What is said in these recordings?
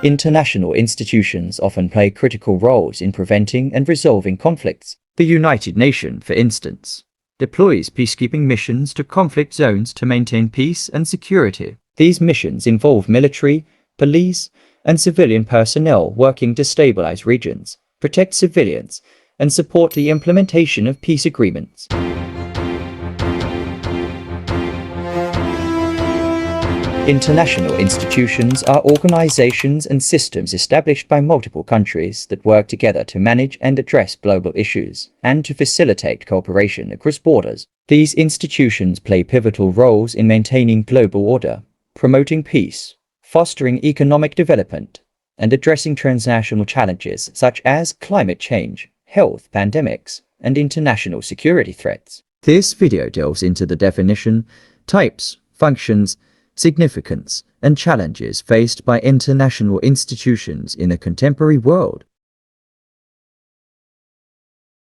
International institutions often play critical roles in preventing and resolving conflicts. The United Nations, for instance, deploys peacekeeping missions to conflict zones to maintain peace and security. These missions involve military, police, and civilian personnel working to stabilize regions, protect civilians, and support the implementation of peace agreements. International institutions are organizations and systems established by multiple countries that work together to manage and address global issues and to facilitate cooperation across borders. These institutions play pivotal roles in maintaining global order, promoting peace, fostering economic development, and addressing transnational challenges such as climate change, health pandemics, and international security threats. This video delves into the definition, types, functions, significance, and challenges faced by international institutions in a contemporary world.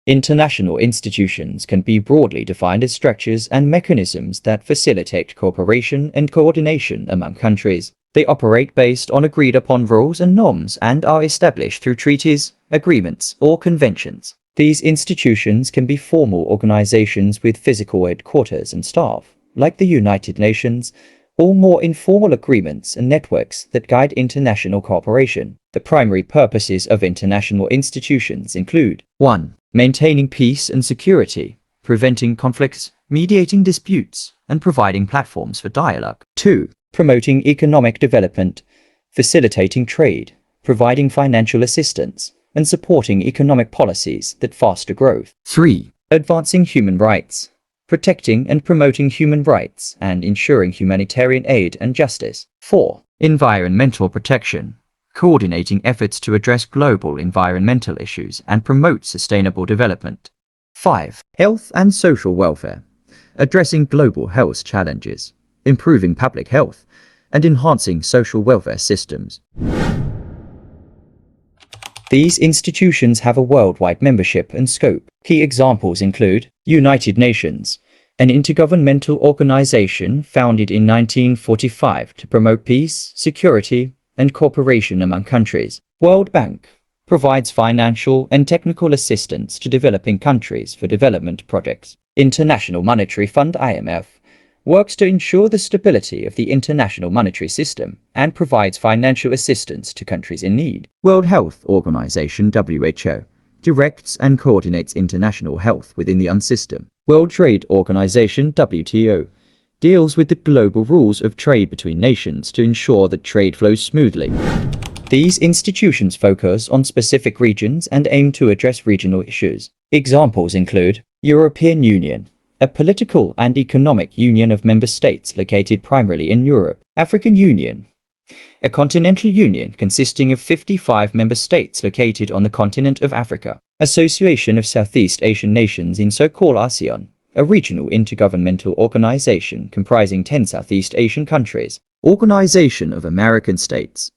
International institutions can be broadly defined as structures and mechanisms that facilitate cooperation and coordination among countries. They operate based on agreed-upon rules and norms and are established through treaties, agreements, or conventions. These institutions can be formal organizations with physical headquarters and staff, like the United Nations, or more informal agreements and networks that guide international cooperation. The primary purposes of international institutions include 1. Maintaining peace and security, preventing conflicts, mediating disputes, and providing platforms for dialogue. 2. Promoting economic development, facilitating trade, providing financial assistance, and supporting economic policies that foster growth. 3. Advancing human rights, protecting and promoting human rights and ensuring humanitarian aid and justice. 4. Environmental protection, coordinating efforts to address global environmental issues and promote sustainable development. 5. Health and social welfare, addressing global health challenges, improving public health, and enhancing social welfare systems. These institutions have a worldwide membership and scope. Key examples include United Nations, an intergovernmental organization founded in 1945 to promote peace, security, and cooperation among countries. World Bank provides financial and technical assistance to developing countries for development projects. International Monetary Fund (IMF) works to ensure the stability of the international monetary system and provides financial assistance to countries in need. World Health Organization (WHO) directs and coordinates international health within the UN system. World Trade Organization (WTO) deals with the global rules of trade between nations to ensure that trade flows smoothly. These institutions focus on specific regions and aim to address regional issues. Examples include European Union, a political and economic union of member states located primarily in Europe. African Union, a continental union consisting of 55 member states located on the continent of Africa. Association of Southeast Asian Nations in so-called ASEAN, a regional intergovernmental organization comprising 10 Southeast Asian countries. Organization of American States,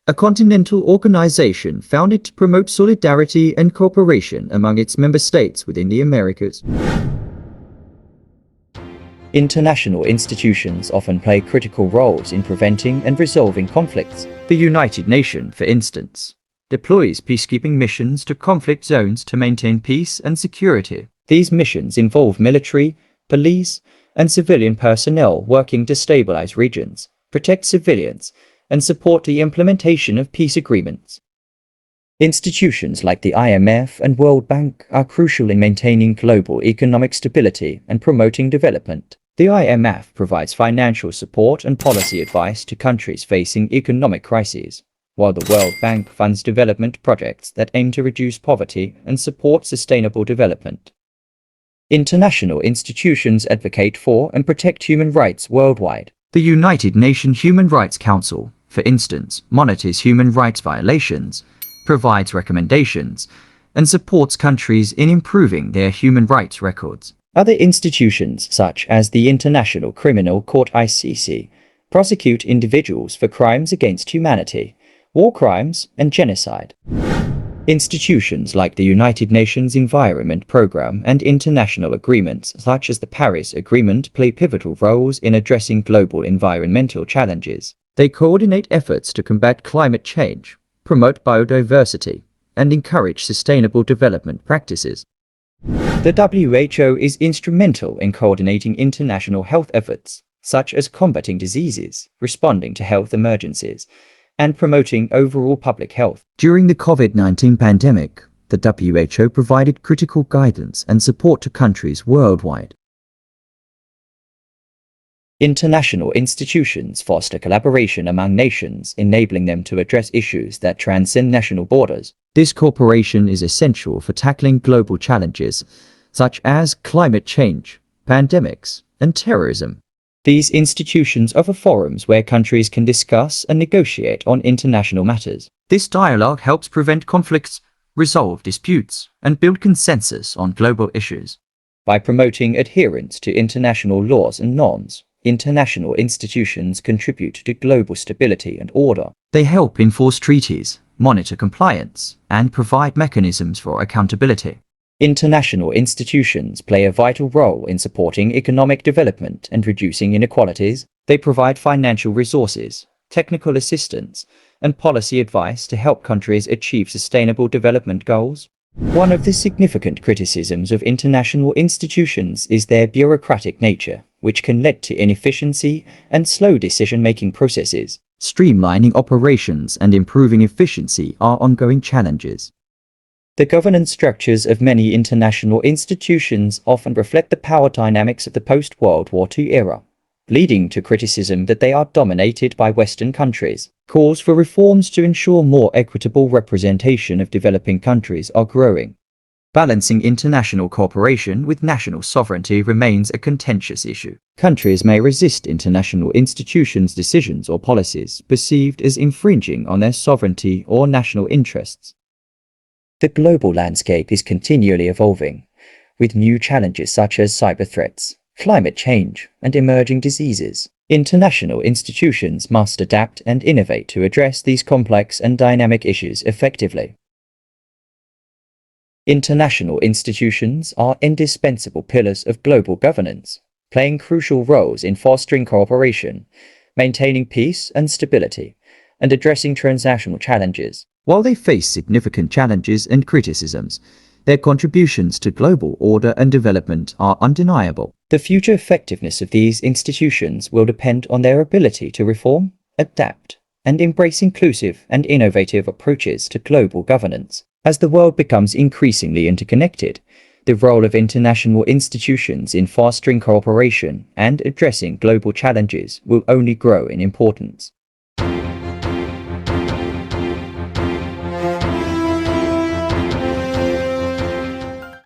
a continental organization founded to promote solidarity and cooperation among its member states within the Americas. International institutions often play critical roles in preventing and resolving conflicts. The United Nations, for instance, deploys peacekeeping missions to conflict zones to maintain peace and security. These missions involve military, police, and civilian personnel working to stabilize regions, protect civilians, and support the implementation of peace agreements. Institutions like the IMF and World Bank are crucial in maintaining global economic stability and promoting development. The IMF provides financial support and policy advice to countries facing economic crises, while the World Bank funds development projects that aim to reduce poverty and support sustainable development. International institutions advocate for and protect human rights worldwide. The United Nations Human Rights Council, for instance, monitors human rights violations, provides recommendations, and supports countries in improving their human rights records. Other institutions, such as the International Criminal Court (ICC), prosecute individuals for crimes against humanity, war crimes, and genocide. Institutions like the United Nations Environment Programme and international agreements such as the Paris Agreement play pivotal roles in addressing global environmental challenges. They coordinate efforts to combat climate change, promote biodiversity, and encourage sustainable development practices. The WHO is instrumental in coordinating international health efforts, such as combating diseases, responding to health emergencies, and promoting overall public health. During the COVID-19 pandemic, the WHO provided critical guidance and support to countries worldwide. International institutions foster collaboration among nations, enabling them to address issues that transcend national borders. This cooperation is essential for tackling global challenges, such as climate change, pandemics, and terrorism. These institutions offer forums where countries can discuss and negotiate on international matters. This dialogue helps prevent conflicts, resolve disputes, and build consensus on global issues. By promoting adherence to international laws and norms, international institutions contribute to global stability and order. They help enforce treaties, monitor compliance, and provide mechanisms for accountability. International institutions play a vital role in supporting economic development and reducing inequalities. They provide financial resources, technical assistance, and policy advice to help countries achieve sustainable development goals. One of the significant criticisms of international institutions is their bureaucratic nature, which can lead to inefficiency and slow decision-making processes. Streamlining operations and improving efficiency are ongoing challenges. The governance structures of many international institutions often reflect the power dynamics of the post-World War II era, leading to criticism that they are dominated by Western countries. Calls for reforms to ensure more equitable representation of developing countries are growing. Balancing international cooperation with national sovereignty remains a contentious issue. Countries may resist international institutions' decisions or policies perceived as infringing on their sovereignty or national interests. The global landscape is continually evolving, with new challenges such as cyber threats, climate change, and emerging diseases. International institutions must adapt and innovate to address these complex and dynamic issues effectively. International institutions are indispensable pillars of global governance, playing crucial roles in fostering cooperation, maintaining peace and stability, and addressing transnational challenges. While they face significant challenges and criticisms, their contributions to global order and development are undeniable. The future effectiveness of these institutions will depend on their ability to reform, adapt, and embrace inclusive and innovative approaches to global governance. As the world becomes increasingly interconnected, the role of international institutions in fostering cooperation and addressing global challenges will only grow in importance.